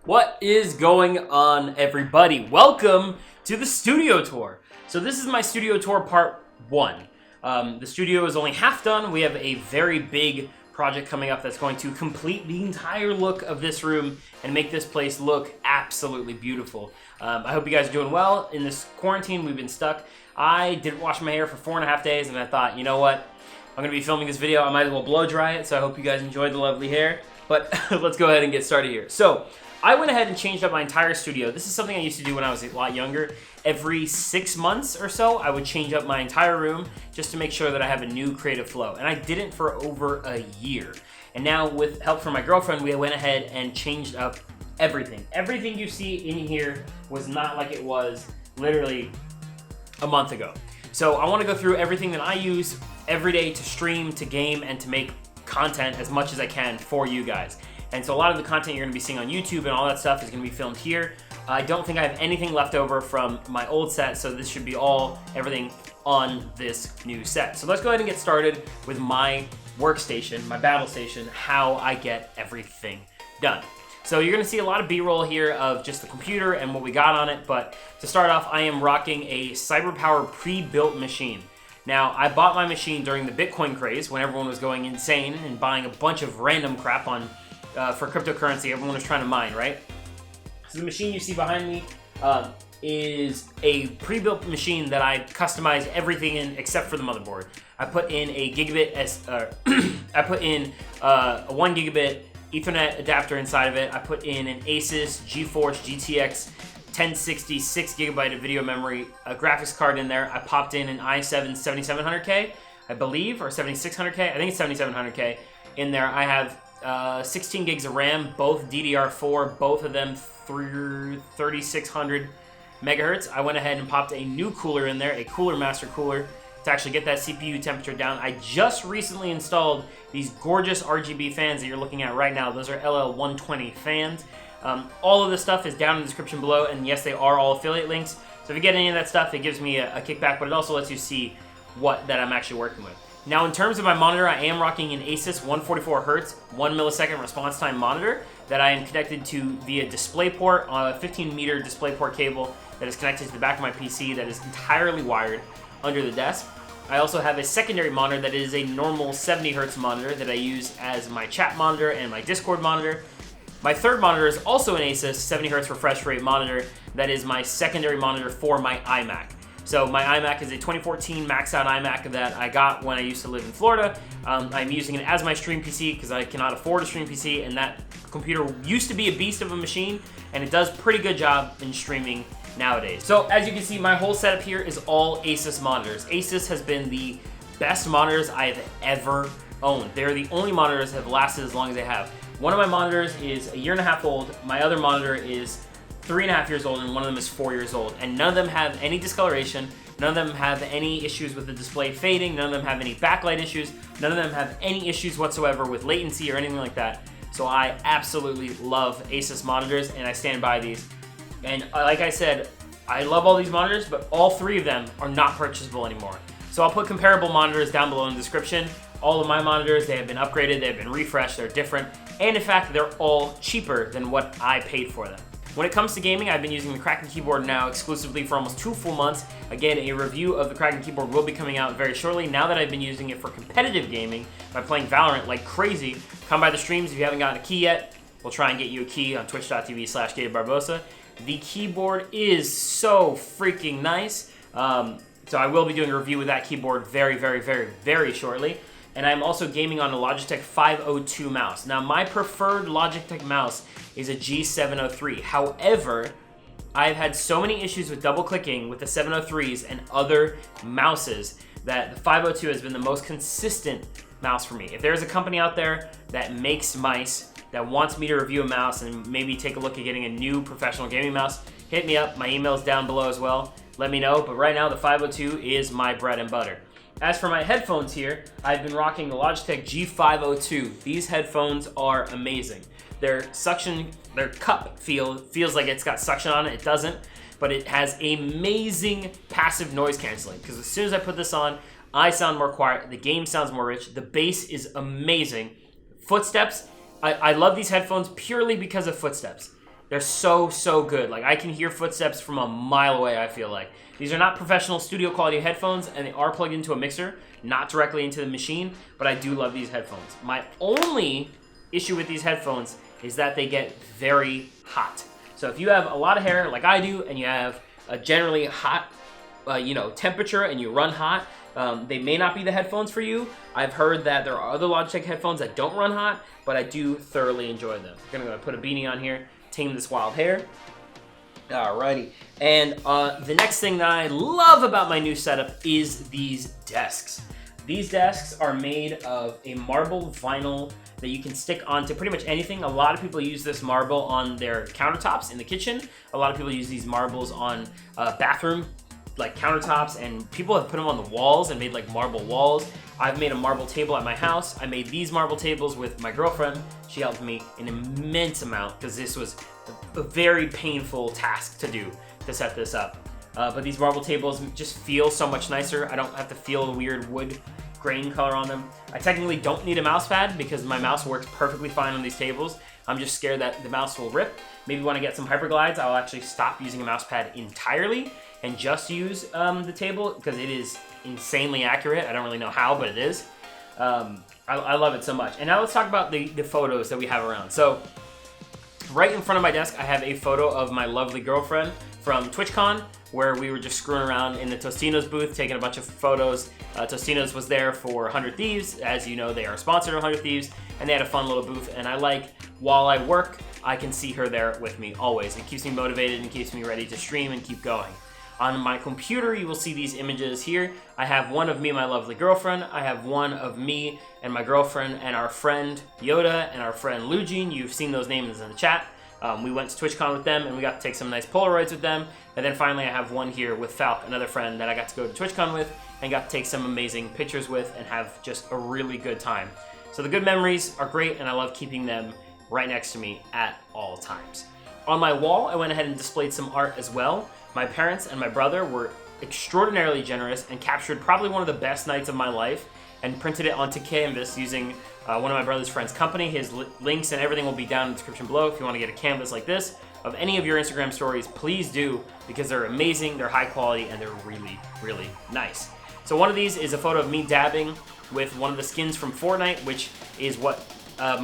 What is going on, everybody? Welcome to the studio tour. So this is my studio tour part 1. The studio is only half done. We have a very big project coming up that's going to complete the entire look of this room and make this place look absolutely beautiful. I hope you guys are doing well. In this quarantine, we've been stuck. I didn't wash my hair for 4.5 days, and I thought, you know what? I'm going to be filming this video. I might as well blow dry it, so I hope you guys enjoyed the lovely hair. But let's go ahead and get started here. So I went ahead and changed up my entire studio. This is something I used to do when I was a lot younger. Every 6 months or so, I would change up my entire room just to make sure that I have a new creative flow. And I did it for over a year. And now with help from my girlfriend, we went ahead and changed up everything. Everything you see in here was not like it was literally a month ago. So I want to go through everything that I use every day to stream, to game, and to make content as much as I can for you guys. And so a lot of the content you're going to be seeing on YouTube and all that stuff is going to be filmed here. I don't think I have anything left over from my old set, so this should be everything on this new set. So let's go ahead and get started with my workstation, my battle station, how I get everything done. So you're going to see a lot of B-roll here of just the computer and what we got on it, but to start off, I am rocking a CyberPower pre-built machine. Now, I bought my machine during the Bitcoin craze when everyone was going insane and buying a bunch of random crap on for cryptocurrency. Everyone was trying to mine, right? So the machine you see behind me is a pre-built machine that I customized everything in except for the motherboard. I put in a gigabit, I put in a 1 gigabit Ethernet adapter inside of it. I put in an Asus GeForce GTX 1060 6 gigabyte of video memory, a graphics card in there. I popped in an i7 7700K, I believe, or 7600K. I think it's 7700K in there. I have 16 gigs of RAM, both DDR4, both of them through 3600 megahertz. I went ahead and popped a new cooler in there, a Cooler Master cooler, to actually get that CPU temperature down. I just recently installed these gorgeous RGB fans that you're looking at right now. Those are LL120 fans. All of this stuff is down in the description below, and yes, they are all affiliate links. So if you get any of that stuff, it gives me a kickback, but it also lets you see that I'm actually working with. Now, in terms of my monitor, I am rocking an Asus 144Hz, 1 millisecond response time monitor that I am connected to via DisplayPort, a 15-meter DisplayPort cable that is connected to the back of my PC that is entirely wired under the desk. I also have a secondary monitor that is a normal 70Hz monitor that I use as my chat monitor and my Discord monitor. My third monitor is also an Asus 70Hz refresh rate monitor that is my secondary monitor for my iMac. So my iMac is a 2014 maxed out iMac that I got when I used to live in Florida. I'm using it as my stream PC because I cannot afford a stream PC, and that computer used to be a beast of a machine, and it does a pretty good job in streaming nowadays. So as you can see, my whole setup here is all Asus monitors. Asus has been the best monitors I have ever owned. They're the only monitors that have lasted as long as they have. One of my monitors is 1.5 years old. My other monitor is 3.5 years old, and one of them is 4 years old. And none of them have any discoloration. None of them have any issues with the display fading. None of them have any backlight issues. None of them have any issues whatsoever with latency or anything like that. So I absolutely love Asus monitors, and I stand by these. And like I said, I love all these monitors, but all 3 of them are not purchasable anymore. So I'll put comparable monitors down below in the description. All of my monitors, they have been upgraded, they have been refreshed, they're different, and in fact, they're all cheaper than what I paid for them. When it comes to gaming, I've been using the Kraken keyboard now exclusively for almost 2 full months. Again, a review of the Kraken keyboard will be coming out very shortly. Now that I've been using it for competitive gaming by playing Valorant like crazy, come by the streams if you haven't gotten a key yet. We'll try and get you a key on twitch.tv/Gabe Barbosa. The keyboard is so freaking nice. So I will be doing a review with that keyboard very, very, very, very shortly. And I'm also gaming on a Logitech 502 mouse. Now, my preferred Logitech mouse is a G703. However, I've had so many issues with double-clicking with the 703s and other mouses that the 502 has been the most consistent mouse for me. If there's a company out there that makes mice, that wants me to review a mouse and maybe take a look at getting a new professional gaming mouse, hit me up. My email's down below as well. Let me know. But right now, the 502 is my bread and butter. As for my headphones here, I've been rocking the Logitech G502. These headphones are amazing. Their cup feels like it's got suction on it. It doesn't, but it has amazing passive noise canceling. Because as soon as I put this on, I sound more quiet. The game sounds more rich. The bass is amazing. Footsteps. I love these headphones purely because of footsteps. They're so, so good. Like, I can hear footsteps from a mile away, I feel like. These are not professional studio quality headphones, and they are plugged into a mixer, not directly into the machine, but I do love these headphones. My only issue with these headphones is that they get very hot. So if you have a lot of hair like I do, and you have a generally hot temperature, and you run hot, they may not be the headphones for you. I've heard that there are other Logitech headphones that don't run hot, but I do thoroughly enjoy them. I'm gonna put a beanie on here, tame this wild hair. Alrighty, and the next thing that I love about my new setup is these desks. These desks are made of a marble vinyl that you can stick onto pretty much anything. A lot of people use this marble on their countertops in the kitchen. A lot of people use these marbles on bathroom like countertops, and people have put them on the walls and made like marble walls. I've made a marble table at my house. I made these marble tables with my girlfriend. She helped me an immense amount because this was a very painful task to do, to set this up. But these marble tables just feel so much nicer. I don't have to feel a weird wood grain color on them. I technically don't need a mouse pad because my mouse works perfectly fine on these tables. I'm just scared that the mouse will rip. Maybe when I get some hyperglides, I'll actually stop using a mouse pad entirely and just use the table because it is insanely accurate. I don't really know how, but it is. I love it so much. And now let's talk about the photos that we have around. So right in front of my desk, I have a photo of my lovely girlfriend from TwitchCon, where we were just screwing around in the Tostino's booth, taking a bunch of photos. Tostino's was there for 100 Thieves. As you know, they are sponsored 100 Thieves, and they had a fun little booth. And I like, while I work, I can see her there with me always. It keeps me motivated and keeps me ready to stream and keep going. On my computer, you will see these images here. I have one of me and my lovely girlfriend. I have one of me and my girlfriend and our friend Yoda and our friend Lugene. You've seen those names in the chat. We went to TwitchCon with them, and we got to take some nice Polaroids with them. And then finally, I have one here with Falk, another friend that I got to go to TwitchCon with and got to take some amazing pictures with and have just a really good time. So the good memories are great, and I love keeping them right next to me at all times. On my wall, I went ahead and displayed some art as well. My parents and my brother were extraordinarily generous and captured probably one of the best nights of my life and printed it onto canvas using one of my brother's friend's company. His links and everything will be down in the description below. If you want to get a canvas like this of any of your Instagram stories, please do, because they're amazing, they're high quality, and they're really, really nice. So one of these is a photo of me dabbing with one of the skins from Fortnite, which is what one of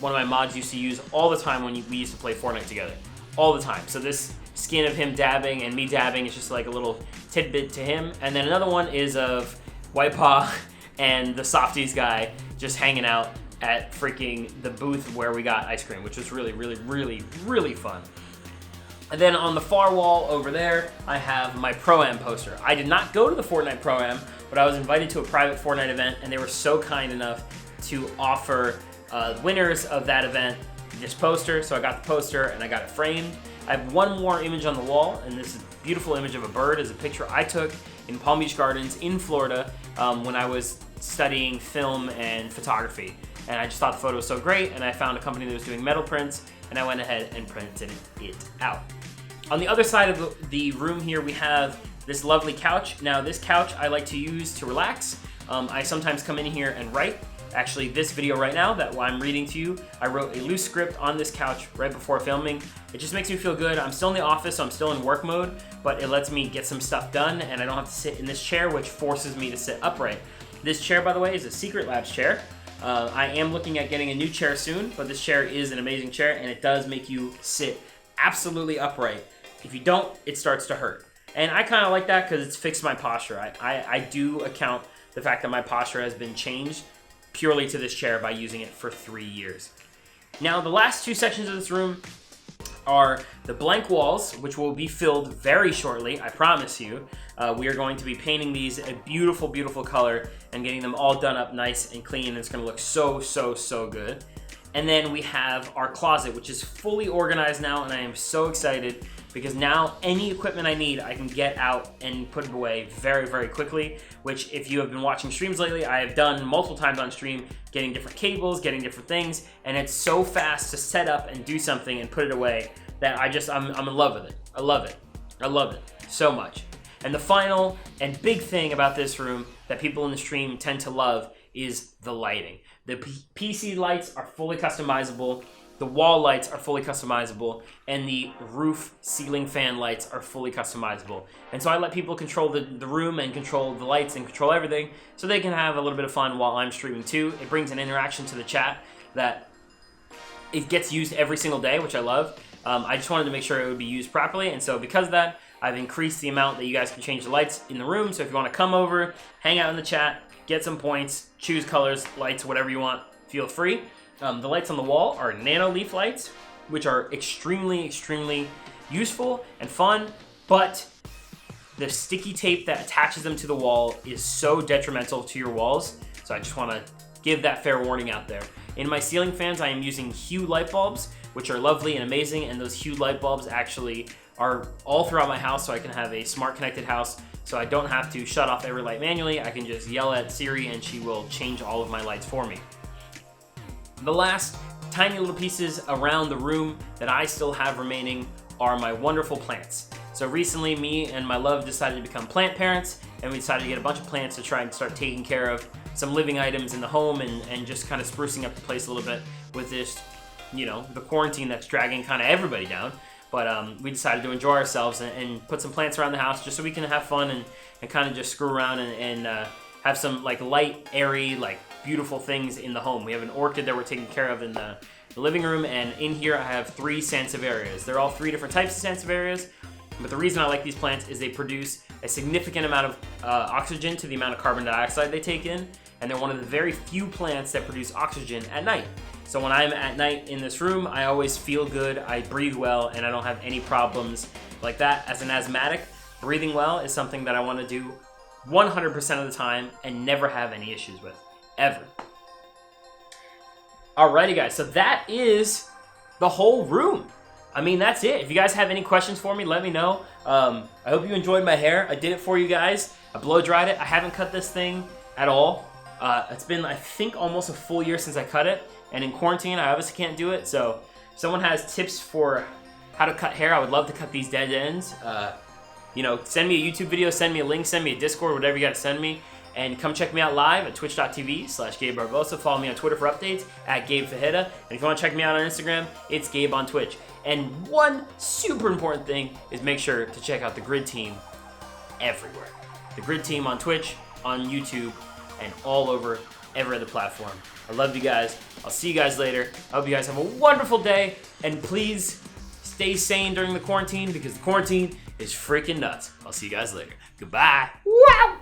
my mods used to use all the time when we used to play Fortnite together. All the time. So this skin of him dabbing and me dabbing is just like a little tidbit to him. And then another one is of White Paw and the Softies guy just hanging out at freaking the booth where we got ice cream, which was really, really, really, really fun. And then on the far wall over there, I have my Pro-Am poster. I did not go to the Fortnite Pro-Am, but I was invited to a private Fortnite event, and they were so kind enough to offer winners of that event this poster. So I got the poster and I got it framed. I have one more image on the wall, and this beautiful image of a bird is a picture I took in Palm Beach Gardens in Florida when I was studying film and photography. And I just thought the photo was so great, and I found a company that was doing metal prints, and I went ahead and printed it out. On the other side of the room here, we have this lovely couch. Now, this couch I like to use to relax. I sometimes come in here and write. Actually, this video right now that I'm reading to you, I wrote a loose script on this couch right before filming. It just makes me feel good. I'm still in the office, so I'm still in work mode, but it lets me get some stuff done, and I don't have to sit in this chair, which forces me to sit upright. This chair, by the way, is a Secret Labs chair. I am looking at getting a new chair soon, but this chair is an amazing chair, and it does make you sit absolutely upright. If you don't, it starts to hurt. And I kind of like that because it's fixed my posture. I do account the fact that my posture has been changed purely to this chair by using it for 3 years. Now, the last two sections of this room are the blank walls, which will be filled very shortly, I promise you. We are going to be painting these a beautiful, beautiful color and getting them all done up nice and clean. It's going to look so, so, so good. And then we have our closet, which is fully organized now, and I am so excited because now any equipment I need, I can get out and put it away very, very quickly, which if you have been watching streams lately, I have done multiple times on stream, getting different cables, getting different things, and it's so fast to set up and do something and put it away that I'm in love with it. I love it. I love it so much. And the final and big thing about this room that people in the stream tend to love is the lighting. The PC lights are fully customizable. the wall lights are fully customizable, and the roof ceiling fan lights are fully customizable. And so I let people control the room and control the lights and control everything so they can have a little bit of fun while I'm streaming too. It brings an interaction to the chat that it gets used every single day, which I love. I just wanted to make sure it would be used properly, and so because of that, I've increased the amount that you guys can change the lights in the room. So if you want to come over, hang out in the chat, get some points, choose colors, lights, whatever you want, feel free. The lights on the wall are nano leaf lights, which are extremely, extremely useful and fun, but the sticky tape that attaches them to the wall is so detrimental to your walls. So I just want to give that fair warning out there. In my ceiling fans, I am using Hue light bulbs, which are lovely and amazing, and those Hue light bulbs actually are all throughout my house, so I can have a smart connected house, so I don't have to shut off every light manually. I can just yell at Siri and she will change all of my lights for me. The last tiny little pieces around the room that I still have remaining are my wonderful plants. So recently, me and my love decided to become plant parents, and we decided to get a bunch of plants to try and start taking care of some living items in the home and just kind of sprucing up the place a little bit with this, you know, the quarantine that's dragging kind of everybody down. But we decided to enjoy ourselves and put some plants around the house just so we can have fun and kind of just screw around and have some like light, airy, like beautiful things in the home. We have an orchid that we're taking care of in the living room, and in here I have 3 sansevierias. They're all 3 different types of sansevierias, but the reason I like these plants is they produce a significant amount of oxygen to the amount of carbon dioxide they take in, and they're one of the very few plants that produce oxygen at night. So when I'm at night in this room, I always feel good, I breathe well, and I don't have any problems like that. As an asthmatic, breathing well is something that I want to do 100% of the time and never have any issues with, ever. Alrighty guys, so that is the whole room. I mean, that's it. If you guys have any questions for me, let me know. I hope you enjoyed my hair. I did it for you guys. I blow dried it. I haven't cut this thing at all. It's been, I think, almost a full year since I cut it. And in quarantine, I obviously can't do it. So if someone has tips for how to cut hair, I would love to cut these dead ends. You know, send me a YouTube video, send me a link, send me a Discord, whatever you got to send me. And come check me out live at twitch.tv/Gabe Barbosa. Follow me on Twitter for updates at Gabe Fajita. And if you want to check me out on Instagram, it's Gabe on Twitch. And one super important thing is make sure to check out the Grid Team everywhere. The Grid Team on Twitch, on YouTube, and all over every other platform. I love you guys. I'll see you guys later. I hope you guys have a wonderful day. And please stay sane during the quarantine because the quarantine is freaking nuts. I'll see you guys later. Goodbye. Wow.